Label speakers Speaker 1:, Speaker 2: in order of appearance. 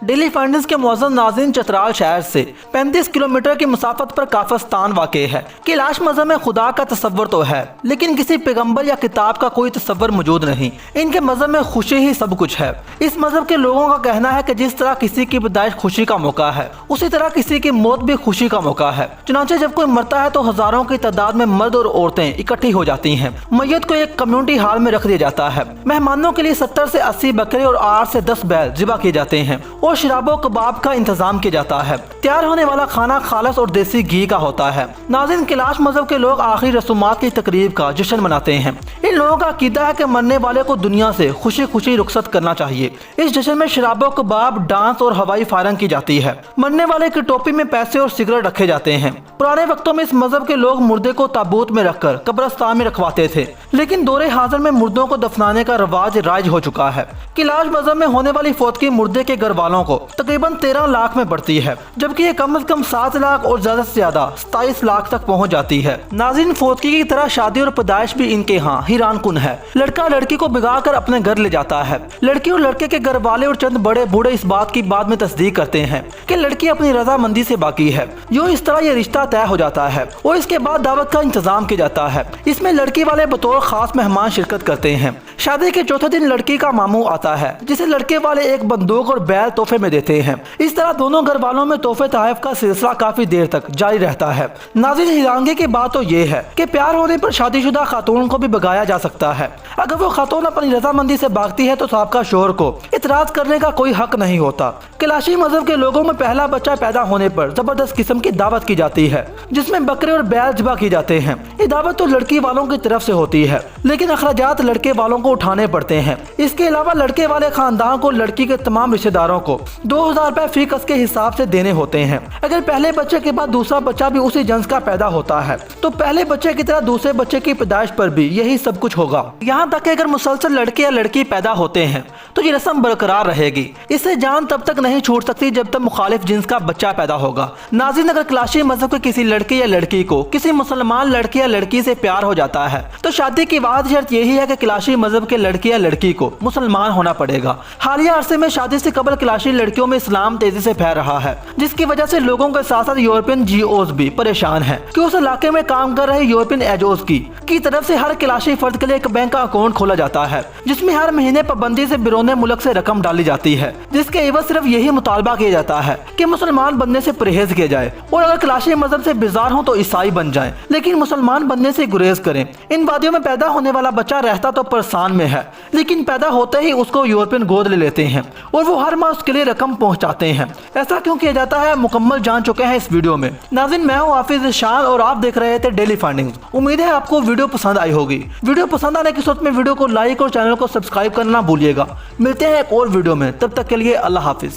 Speaker 1: Daily findings के मुअज़्ज़ज़ नाज़रीन, चतराल शहर से 35 किलोमीटर की मुसाफत पर काफिस्तान वाक़ है। कैलाश मज़हब में खुदा का तस्वर तो है, लेकिन किसी पैगम्बर या किताब का कोई तस्वर मौजूद नहीं। इनके मज़हब में खुशी ही सब कुछ है। इस मज़हब के लोगों का कहना है कि जिस तरह किसी की पैदाइश खुशी का मौका है, उसी तरह किसी की मौत भी खुशी का मौका है। चुनांचे जब कोई मरता है तो हजारों की तादाद में मर्द और औरतें इकट्ठी हो जाती हैं। मैयत को एक कम्युनिटी हॉल में रख दिया जाता है। मेहमानों के लिए 70 से 80 बकरे और 8 से 10 बैल ज़िबा किए जाते हैं और शराबो कबाब का इंतजाम किया जाता है। तैयार होने वाला खाना खालस और देसी घी का होता है। नाज़रीन, कैलाश मज़हब के लोग आखिरी रसूमात की तकरीब का जश्न मनाते हैं। इन लोगों का अकीदा है कि मरने वाले को दुनिया से खुशी खुशी रुखसत करना चाहिए। इस जश्न में शराबो कबाब, डांस और हवाई फायरिंग की जाती है। मरने वाले की टोपी में पैसे और सिगरेट रखे जाते हैं। पुराने वक्तों में इस मज़हब के लोग मुर्दे को ताबूत में रखकर कब्रिस्तान में रखवाते थे, लेकिन दौरे हाजिर में मुर्दों को दफनाने का रवाज राइज हो चुका है। कैलाश मज़हब में होने वाली फौतगी मुर्दे के घर वालों को तकरीबन 13 लाख में बढ़ती है, जबकि ये कम से कम 7 लाख और ज्यादा से ज्यादा 27 लाख तक पहुंच जाती है। नाज़रीन, फौतगी की तरह शादी और पैदाइश भी इनके यहाँ हैरान कुन है। लड़का लड़की को भिगा कर अपने घर ले जाता है। लड़की और लड़के के घर वाले और चंद बड़े बूढ़े इस बात की बाद में तस्दीक करते हैं कि लड़की अपनी रजामंदी से बाकी है। यूं इस तरह ये रिश्ता तय हो जाता है और इसके बाद दावत का इंतजाम किया जाता है। इसमें लड़की वाले बतौर खास मेहमान शिरकत करते हैं। शादी के चौथे दिन लड़की का मामू आता है, जिसे लड़के वाले एक बंदूक और बैल तोहफे में देते हैं। इस तरह दोनों घर वालों में तोहफे तहफ का सिलसिला काफी देर तक जारी रहता है। नाज़रीन, हैरानगी की बात तो ये है कि प्यार होने पर शादीशुदा खातून को भी भगाया जा सकता है। अगर वो खातून अपनी रजामंदी से भागती है तो साबका शोहर को इतराज करने का कोई हक नहीं होता। कैलाशी मजहब के लोगों में पहला बच्चा पैदा होने पर जबरदस्त किस्म की दावत की जाती है, जिसमें बकरे और बैल ज़िबा किए जाते हैं। ये दावत तो लड़की वालों की तरफ से होती है, लेकिन अखराजात लड़के वालों को उठाने पड़ते हैं। इसके अलावा लड़के वाले खानदान को लड़की के तमाम रिश्तेदारों को 2000 रुपए फी कस के हिसाब से देने होते हैं। अगर पहले बच्चे के बाद दूसरा बच्चा भी उसी जन्स का पैदा होता है तो पहले बच्चे की तरह दूसरे बच्चे की पैदाइश पर भी यही सब कुछ होगा। यहाँ तक कि अगर मुसलसल लड़के या लड़की पैदा होते हैं तो ये रस्म बरकरार रहेगी। इससे जान तब तक नहीं छूट सकती जब तक मुखालिफ जिन्स का बच्चा पैदा होगा। नाज़रीन, अगर कैलाशी मजहब के किसी लड़के या लड़की को किसी मुसलमान लड़के या लड़की से प्यार हो जाता है तो शादी की वाद शर्त यही है कि कैलाशी मजहब के लड़के या लड़की को मुसलमान होना पड़ेगा। हालिया अरसे में शादी से कबल कैलाशी लड़कियों में इस्लाम तेजी से फैल रहा है, जिसकी वजह से लोगों के साथ साथ यूरोपियन जीओज भी परेशान हैं कि उस इलाके में काम कर रहे यूरोपियन एजोज की तरफ से हर कैलाशी फर्द के लिए एक बैंक का अकाउंट खोला जाता है, जिसमें हर महीने पाबंदी से बिरोने मुल्क से रकम डाली जाती है, जिसके एवज सिर्फ यही मुतालबा किया जाता है कि मुसलमान बनने से परहेज किया जाए और अगर कैलाशी मजहब से बेजार हो तो ईसाई बन जाएं, लेकिन मुसलमान बनने से गुरेज करें। इन वादियों में पैदा होने वाला बच्चा रहता तो परसान में है, लेकिन पैदा होते ही उसको यूरोपियन गोद ले लेते हैं और वो हर माह उसके लिए रकम पहुंचाते हैं। ऐसा क्यों किया जाता है मुकम्मल जान चुके हैं इस वीडियो में। नाज़रीन, मैं हूं हाफिज शान और आप देख रहे थे डेली फाइंडिंग्स। उम्मीद है आपको वीडियो पसंद आई होगी। वीडियो पसंद आने की सूरत में वीडियो को लाइक और चैनल को सब्सक्राइब करना ना भूलिएगा। मिलते हैं एक और वीडियो में, तब तक के लिए अल्लाह हाफिज।